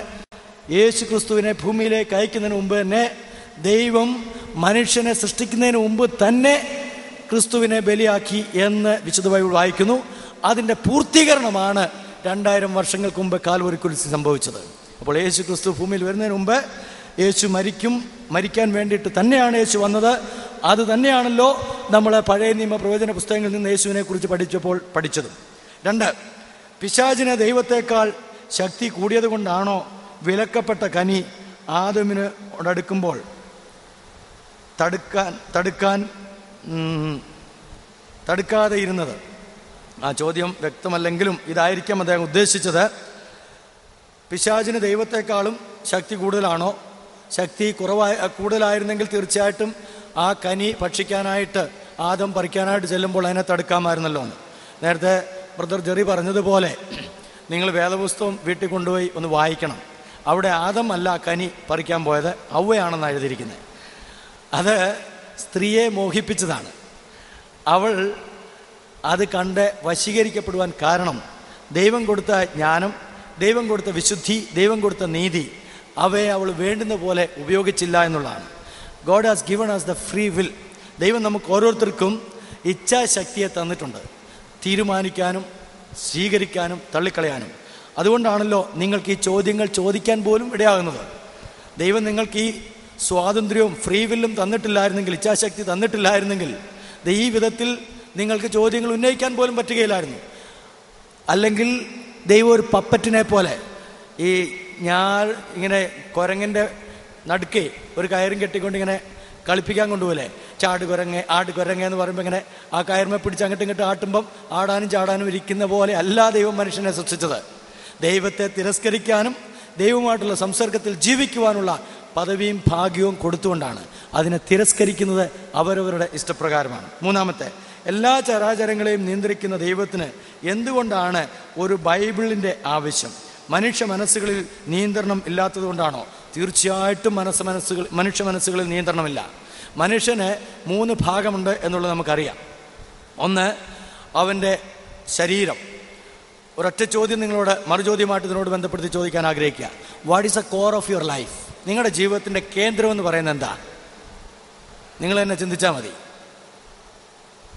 യേശു ക്രിസ്തുവിനെ ഭൂമിയിലേക്ക് അയക്കുന്നതിന് മുമ്പ് തന്നെ ദൈവം മനുഷ്യനെ സൃഷ്ടിക്കുന്നതിന് മുമ്പ് തന്നെ ക്രിസ്തുവിനെ ബലിയാക്കി എന്ന് വിശുദ്ധ ബൈബിൾ വായിക്കുന്നു. അതിൻ്റെ പൂർത്തീകരണമാണ് 2000 വർഷങ്ങൾക്ക് മുമ്പ് കാൽവരി കുരിശിൽ സംഭവിച്ചത്. അപ്പോൾ യേശു ക്രിസ്തു ഭൂമിയിൽ വരുന്നതിന് മുമ്പ് യേശു മരിക്കാൻ വേണ്ടിയിട്ട് തന്നെയാണ് യേശു വന്നത്. അത് തന്നെയാണല്ലോ നമ്മൾ പഴയ നിയമ പ്രവചന പുസ്തകങ്ങളിൽ നിന്ന് യേശുവിനെ കുറിച്ച് പഠിച്ചതും. 2, പിശാചിന് ദൈവത്തെക്കാൾ ശക്തി കൂടിയത് കൊണ്ടാണോ വിലക്കപ്പെട്ട കനി ആദമിന് അടുക്കുമ്പോൾ തടുക്കാതെ ഇരുന്നത്? ആ ചോദ്യം വ്യക്തമല്ലെങ്കിലും ഇതായിരിക്കാം അദ്ദേഹം ഉദ്ദേശിച്ചത്. പിശാചിന് ദൈവത്തെക്കാളും ശക്തി കൂടുതലാണോ? ശക്തി കൂടുതലായിരുന്നെങ്കിൽ തീർച്ചയായിട്ടും ആ കനി ഭക്ഷിക്കാനായിട്ട് ആദം പറിക്കാനായിട്ട് ചെല്ലുമ്പോൾ അതിനെ തടുക്കാമായിരുന്നല്ലോ എന്ന്. നേരത്തെ ബ്രദർ ജെറി പറഞ്ഞതുപോലെ നിങ്ങൾ വേദപുസ്തകം വീട്ടിൽ കൊണ്ടുപോയി ഒന്ന് വായിക്കണം. അവിടെ ആദം അല്ല കനി പറിക്കാൻ പോയത്, ഹവ്വയാണെന്നാണ് എഴുതിയിരിക്കുന്നത്. അത് സ്ത്രീയെ മോഹിപ്പിച്ചതാണ്. അവൾ അത് കണ്ട് വശീകരിക്കപ്പെടുവാൻ കാരണം ദൈവം കൊടുത്ത ജ്ഞാനം, ദൈവം കൊടുത്ത വിശുദ്ധി, ദൈവം കൊടുത്ത നീതി അവയെ അവൾ വേണ്ടുന്ന പോലെ ഉപയോഗിച്ചില്ല എന്നുള്ളതാണ്. God has given us the free will. ദൈവം നമുക്ക് ഓരോരുത്തർക്കും ഇച്ഛാശക്തിയെ തന്നിട്ടുണ്ട്, തീരുമാനിക്കാനും സ്വീകരിക്കാനും തള്ളിക്കളയാനും. അതുകൊണ്ടാണല്ലോ നിങ്ങൾക്ക് ഈ ചോദ്യങ്ങൾ ചോദിക്കാൻ പോലും ഇടയാകുന്നത്. ദൈവം നിങ്ങൾക്ക് ഈ സ്വാതന്ത്ര്യവും ഫ്രീ വില്ലും തന്നിട്ടില്ലായിരുന്നെങ്കിൽ, ഇച്ഛാശക്തി തന്നിട്ടില്ലായിരുന്നെങ്കിൽ ഈ വിധത്തിൽ നിങ്ങൾക്ക് ചോദ്യങ്ങൾ ഉന്നയിക്കാൻ പോലും പറ്റുകയില്ലായിരുന്നു. അല്ലെങ്കിൽ ദൈവം ഒരു പപ്പറ്റിനെ പോലെ ഈ ഞാൻ ഇങ്ങനെ കുരങ്ങൻ്റെ നടുക്കേ ഒരു കയറും കെട്ടിക്കൊണ്ട് ഇങ്ങനെ കളിപ്പിക്കാൻ കൊണ്ടുപോലെ ചാട് കുരങ്ങ എന്ന് പറയുമ്പോൾ ഇങ്ങനെ ആ കയർമ പിടിച്ച് അങ്ങോട്ടും ഇങ്ങോട്ടും ആട്ടുമ്പം ആടാനും ചാടാനും ഇരിക്കുന്ന പോലെ അല്ല ദൈവം മനുഷ്യനെ സൃഷ്ടിച്ചത്. ദൈവത്തെ തിരസ്കരിക്കാനും ദൈവവുമായിട്ടുള്ള സംസർഗത്തിൽ ജീവിക്കുവാനുള്ള പദവിയും ഭാഗ്യവും കൊടുത്തുകൊണ്ടാണ്. അതിനെ തിരസ്കരിക്കുന്നത് അവരവരുടെ ഇഷ്ടപ്രകാരമാണ്. 3, എല്ലാ ചരാചരങ്ങളെയും നിയന്ത്രിക്കുന്ന ദൈവത്തിന് എന്തുകൊണ്ടാണ് ഒരു ബൈബിളിൻ്റെ ആവശ്യം? മനുഷ്യ മനസ്സുകളിൽ നിയന്ത്രണം ഇല്ലാത്തതുകൊണ്ടാണോ? തീർച്ചയായിട്ടും മനുഷ്യ മനസ്സുകളിൽ നിയന്ത്രണമില്ല. മനുഷ്യന് 3 ഭാഗമുണ്ട് എന്നുള്ളത് നമുക്കറിയാം. 1, അവൻ്റെ ശരീരം. ഒരൊറ്റ ചോദ്യം നിങ്ങളോട് മറുചോദ്യമായിട്ട് ഇതിനോട് ബന്ധപ്പെടുത്തി ചോദിക്കാൻ ആഗ്രഹിക്കുക. What is the core of your life? നിങ്ങളുടെ ജീവിതത്തിൻ്റെ കേന്ദ്രം എന്ന് പറയുന്നത് എന്താ? നിങ്ങൾ തന്നെ ചിന്തിച്ചാൽ മതി.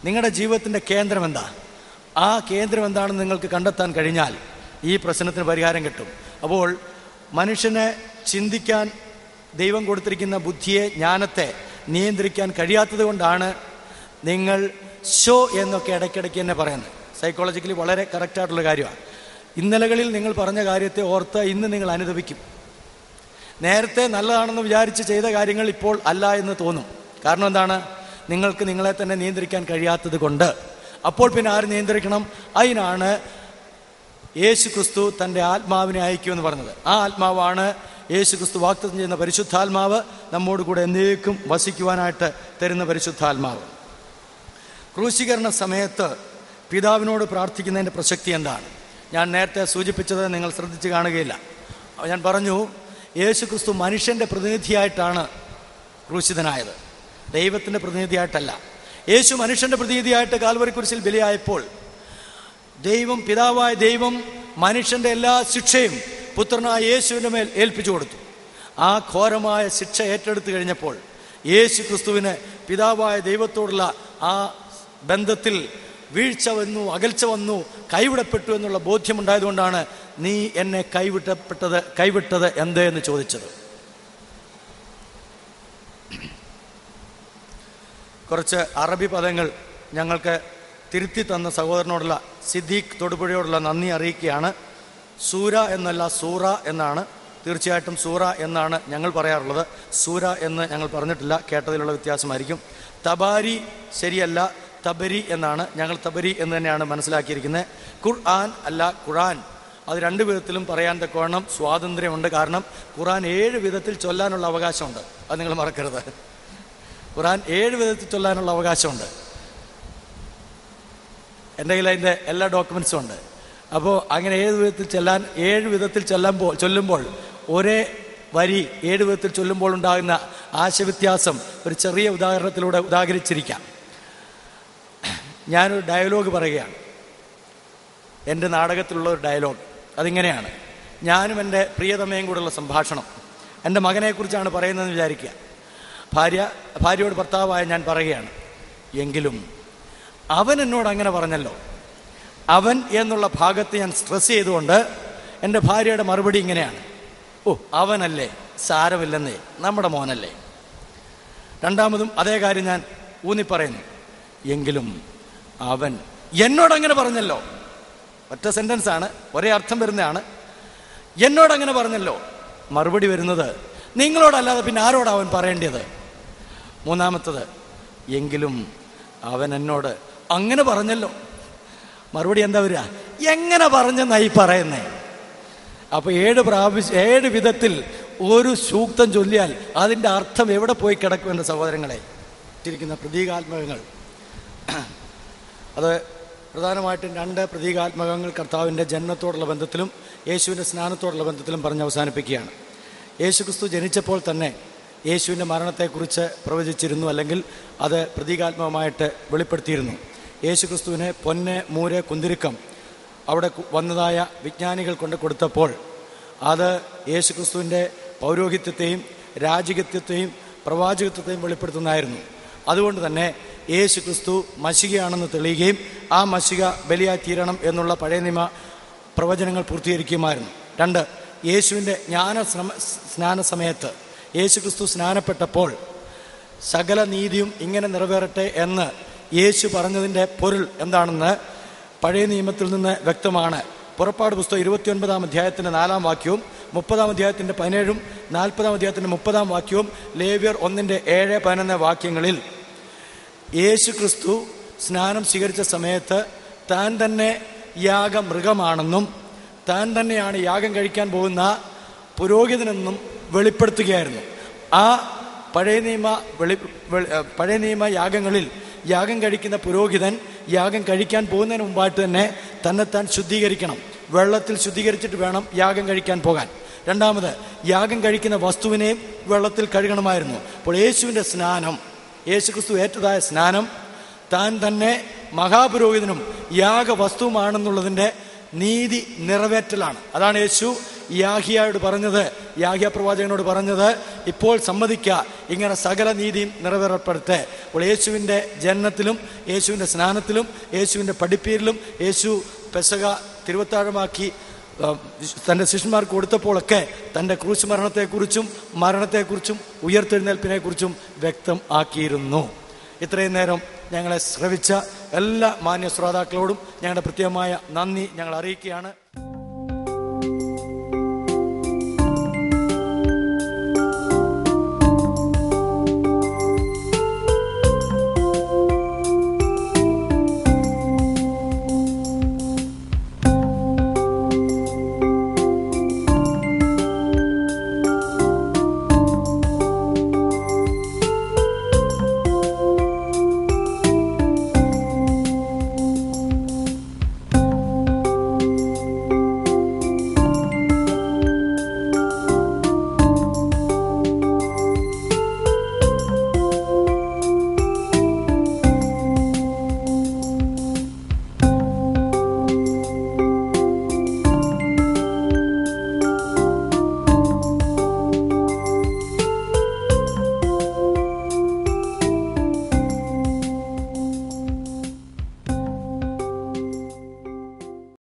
നിങ്ങളുടെ ജീവിതത്തിൻ്റെ കേന്ദ്രം എന്താ? ആ കേന്ദ്രം എന്താണെന്ന് നിങ്ങൾക്ക് കണ്ടെത്താൻ കഴിഞ്ഞാൽ ഈ പ്രശ്നത്തിന് പരിഹാരം കിട്ടും. അപ്പോൾ മനുഷ്യനെ ചിന്തിക്കാൻ ദൈവം കൊടുത്തിരിക്കുന്ന ബുദ്ധിയെ, ജ്ഞാനത്തെ നിയന്ത്രിക്കാൻ കഴിയാത്തത് കൊണ്ടാണ് നിങ്ങൾ ഷോ എന്നൊക്കെ ഇടയ്ക്കിടയ്ക്ക് തന്നെ പറയുന്നത്. സൈക്കോളജിക്കലി വളരെ കറക്റ്റായിട്ടുള്ള കാര്യമാണ്. ഇന്നലകളിൽ നിങ്ങൾ പറഞ്ഞ കാര്യത്തെ ഓർത്ത് ഇന്ന് നിങ്ങൾ അനുദപിക്കും. നേരത്തെ നല്ലതാണെന്ന് വിചാരിച്ച് ചെയ്ത കാര്യങ്ങൾ ഇപ്പോൾ അല്ല എന്ന് തോന്നും. കാരണം എന്താണ്? നിങ്ങൾക്ക് നിങ്ങളെ തന്നെ നിയന്ത്രിക്കാൻ കഴിയാത്തത് കൊണ്ട്. അപ്പോൾ പിന്നെ ആര് നിയന്ത്രിക്കണം? അതിനാണ് യേശു ക്രിസ്തു തൻ്റെ ആത്മാവിനെ അയക്കുമെന്ന് പറഞ്ഞത്. ആ ആത്മാവാണ് യേശു ക്രിസ്തു വാഗ്ദത്തം ചെയ്യുന്ന പരിശുദ്ധാത്മാവ്, നമ്മോട് കൂടെ എന്നേക്കും വസിക്കുവാനായിട്ട് തരുന്ന പരിശുദ്ധാത്മാവ്. ക്രൂശീകരണ സമയത്ത് പിതാവിനോട് പ്രാർത്ഥിക്കുന്നതിൻ്റെ പ്രസക്തി എന്താണ്? ഞാൻ നേരത്തെ സൂചിപ്പിച്ചത് നിങ്ങൾ ശ്രദ്ധിച്ച് കാണുകയില്ല. ഞാൻ പറഞ്ഞു, യേശു ക്രിസ്തു മനുഷ്യൻ്റെ പ്രതിനിധിയായിട്ടാണ് ക്രൂശിതനായത്, ദൈവത്തിൻ്റെ പ്രതിനിധിയായിട്ടല്ല. യേശു മനുഷ്യൻ്റെ പ്രതിനിധിയായിട്ട് കാൽവരി കുരിശിൽ ബലിയായപ്പോൾ ദൈവം, പിതാവായ ദൈവം മനുഷ്യൻ്റെ എല്ലാ ശിക്ഷയും പുത്രനായ യേശുവിൻ്റെ മേൽ ഏൽപ്പിച്ചു കൊടുത്തു. ആ ഘോരമായ ശിക്ഷ ഏറ്റെടുത്തു കഴിഞ്ഞപ്പോൾ യേശു ക്രിസ്തുവിന് പിതാവായ ദൈവത്തോടുള്ള ആ ബന്ധത്തിൽ വീഴ്ച വന്നു, അകൽച്ച വന്നു, കൈവിടപ്പെട്ടു എന്നുള്ള ബോധ്യമുണ്ടായതുകൊണ്ടാണ് നീ എന്നെ കൈവിട്ടത് എന്തെന്ന് ചോദിച്ചത്. കുറച്ച് അറബി പദങ്ങൾ ഞങ്ങൾക്ക് തിരുത്തി തന്ന സഹോദരനോടുള്ള സിദ്ദീഖ് തൊടുപുഴയോടുള്ള നന്ദി അറിയിക്കുകയാണ്. സൂര എന്നല്ല സൂറ എന്നാണ്. തീർച്ചയായിട്ടും സൂറ എന്നാണ് ഞങ്ങൾ പറയാറുള്ളത്, സൂര എന്ന് ഞങ്ങൾ പറഞ്ഞിട്ടില്ല. കേട്ടതിലുള്ള വ്യത്യാസമായിരിക്കും. തബാരി ശരിയല്ല, തബരി എന്നാണ്. ഞങ്ങൾ തബരി എന്ന് തന്നെയാണ് മനസ്സിലാക്കിയിരിക്കുന്നത്. ഖുർആൻ അല്ല ഖുറാൻ. അത് 2 വിധത്തിലും പറയാൻ തക്കവണ്ണം സ്വാതന്ത്ര്യമുണ്ട്. കാരണം ഖുറാൻ 7 വിധത്തിൽ ചൊല്ലാനുള്ള അവകാശമുണ്ട്. അത് നിങ്ങൾ മറക്കരുത്. ഖുറാൻ 7 വിധത്തിൽ ചൊല്ലാനുള്ള അവകാശമുണ്ട്. എൻ്റെ കയ്യിൽ അതിൻ്റെ എല്ലാ ഡോക്യുമെൻസും ഉണ്ട്. അപ്പോൾ അങ്ങനെ 7 വിധത്തിൽ ചൊല്ലുമ്പോൾ ഒരേ വരി 7 വിധത്തിൽ ചൊല്ലുമ്പോൾ ഉണ്ടാകുന്ന ആശയവ്യത്യാസം ഒരു ചെറിയ ഉദാഹരണത്തിലൂടെ ഉദാഹരിച്ചിരിക്കാം. ഞാനൊരു ഡയലോഗ് പറയുകയാണ്, എൻ്റെ നാടകത്തിലുള്ള ഒരു ഡയലോഗ്. അതിങ്ങനെയാണ്: ഞാനും എൻ്റെ പ്രിയതമയും കൂടെയുള്ള സംഭാഷണം. എൻ്റെ മകനെക്കുറിച്ചാണ് പറയുന്നതെന്ന് വിചാരിക്കുക. ഭാര്യയോട് ഭർത്താവായ ഞാൻ പറയുകയാണ്, എങ്കിലും അവൻ എന്നോട് അങ്ങനെ പറഞ്ഞല്ലോ. അവൻ എന്നുള്ള ഭാഗത്ത് ഞാൻ സ്ട്രെസ് ചെയ്തുകൊണ്ട് എൻ്റെ ഭാര്യയുടെ മറുപടി ഇങ്ങനെയാണ്: ഓ അവനല്ലേ, സാരമില്ലെന്നേ, നമ്മുടെ മോനല്ലേ. രണ്ടാമതും അതേ കാര്യം ഞാൻ ഊന്നിപ്പറയുന്നു. എങ്കിലും അവൻ എന്നോടങ്ങനെ പറഞ്ഞല്ലോ. ഒറ്റ സെന്റൻസ് ആണ്, ഒരേ അർത്ഥം വരുന്നതാണ്. എന്നോടങ്ങനെ പറഞ്ഞല്ലോ. മറുപടി വരുന്നത് നിങ്ങളോടല്ലാതെ പിന്നെ ആരോടാ അവൻ പറയേണ്ടത്? മൂന്നാമത്തത്, എങ്കിലും അവൻ എന്നോട് അങ്ങനെ പറഞ്ഞല്ലോ. മറുപടി എന്താ വരിക? എങ്ങനെ പറഞ്ഞെന്നായി പറയുന്നേ? അപ്പൊ 7 വിധത്തിൽ ഒരു സൂക്തം ചൊല്ലിയാൽ അതിൻ്റെ അർത്ഥം എവിടെ പോയി കിടക്കും എൻ്റെ സഹോദരങ്ങളെ? ഇരിക്കുന്ന പ്രതീകാത്മകങ്ങൾ, അത് പ്രധാനമായിട്ടും 2 പ്രതീകാത്മകങ്ങൾ കർത്താവിൻ്റെ ജനനത്തോടുള്ള ബന്ധത്തിലും യേശുവിൻ്റെ സ്നാനത്തോടുള്ള ബന്ധത്തിലും പറഞ്ഞ് അവസാനിപ്പിക്കുകയാണ്. യേശുക്രിസ്തു ജനിച്ചപ്പോൾ തന്നെ യേശുവിൻ്റെ മരണത്തെക്കുറിച്ച് പ്രവചിച്ചിരുന്നു, അല്ലെങ്കിൽ അത് പ്രതീകാത്മകമായിട്ട് വെളിപ്പെടുത്തിയിരുന്നു. യേശുക്രിസ്തുവിനെ പൊന്ന്, മൂര്, കുന്തിരുക്കം അവിടെ വന്നതായ വിജ്ഞാനികൾ കൊണ്ട് കൊടുത്തപ്പോൾ അത് യേശുക്രിസ്തുവിൻ്റെ പൗരോഹിത്യത്തെയും രാജകത്വത്തെയും പ്രവാചകത്വത്തെയും വെളിപ്പെടുത്തുന്നതായിരുന്നു. അതുകൊണ്ട് തന്നെ യേശുക്രിസ്തു മശികയാണെന്ന് തെളിയുകയും ആ മശിക ബലിയായി തീരണം എന്നുള്ള പഴയ നിയമ പ്രവചനങ്ങൾ പൂർത്തീകരിക്കുമായിരുന്നു. 2, യേശുവിൻ്റെ സ്നാന സമയത്ത് യേശുക്രിസ്തു സ്നാനപ്പെട്ടപ്പോൾ സകല നീതിയും ഇങ്ങനെ നിറവേറട്ടെ എന്ന് യേശു പറഞ്ഞതിൻ്റെ പൊരുൾ എന്താണെന്ന് പഴയ നിയമത്തിൽ നിന്ന് വ്യക്തമാണ്. പുറപ്പാട് പുസ്തകം 29-ാം അധ്യായത്തിൻ്റെ 4-ാം വാക്യവും 30-ാം അധ്യായത്തിൻ്റെ 17-ഉം 40-ാം അധ്യായത്തിൻ്റെ 30-ാം വാക്യവും ലേവ്യർ 1:7-11 വാക്യങ്ങളിൽ യേശുക്രിസ്തു സ്നാനം സ്വീകരിച്ച സമയത്ത് താൻ തന്നെ യാഗമൃഗമാണെന്നും താൻ തന്നെയാണ് യാഗം കഴിക്കാൻ പോകുന്ന പുരോഹിതനെന്നും വെളിപ്പെടുത്തുകയായിരുന്നു. ആ പഴയ നിയമ യാഗങ്ങളിൽ യാഗം കഴിക്കുന്ന പുരോഹിതൻ യാഗം കഴിക്കാൻ പോകുന്നതിന് മുമ്പായിട്ട് തന്നെ തന്നെത്താൻ ശുദ്ധീകരിക്കണം. വെള്ളത്തിൽ ശുദ്ധീകരിച്ചിട്ട് വേണം യാഗം കഴിക്കാൻ പോകാൻ. രണ്ടാമത്, യാഗം കഴിക്കുന്ന വസ്തുവിനെയും വെള്ളത്തിൽ കഴുകണമായിരുന്നു. അപ്പോൾ യേശുവിൻ്റെ സ്നാനം, യേശുക്രിസ്തു ഏറ്റതായ സ്നാനം താൻ തന്നെ മഹാപുരോഹിതനും യാഗവസ്തുവുമാണെന്നുള്ളതിൻ്റെ നീതി നിറവേറ്റലാണ്. അതാണ് യേശു യാഹിയായോട് പറഞ്ഞത്, യാഹിയ പ്രവാചകനോട് പറഞ്ഞത്, ഇപ്പോൾ സമ്മതിക്കുക, ഇങ്ങനെ സകല നീതിയും നിറവേറപ്പെടുത്തെ. അപ്പോൾ യേശുവിൻ്റെ ജനനത്തിലും യേശുവിൻ്റെ സ്നാനത്തിലും യേശുവിൻ്റെ പഠിപ്പീരിലും യേശു പെസഹ തിരുവത്താഴമാക്കി തൻ്റെ ശിഷ്യന്മാർക്ക് കൊടുത്തപ്പോഴൊക്കെ തൻ്റെ ക്രൂശ് മരണത്തെക്കുറിച്ചും ഉയർത്തെഴുന്നേൽപ്പിനെക്കുറിച്ചും വ്യക്തം ആക്കിയിരുന്നു. ഇത്രയും നേരം ഞങ്ങളെ ശ്രവിച്ച എല്ലാ മാന്യ ശ്രോതാക്കളോടും ഞങ്ങളുടെ പ്രത്യേകമായ നന്ദി ഞങ്ങൾ അറിയിക്കുകയാണ്.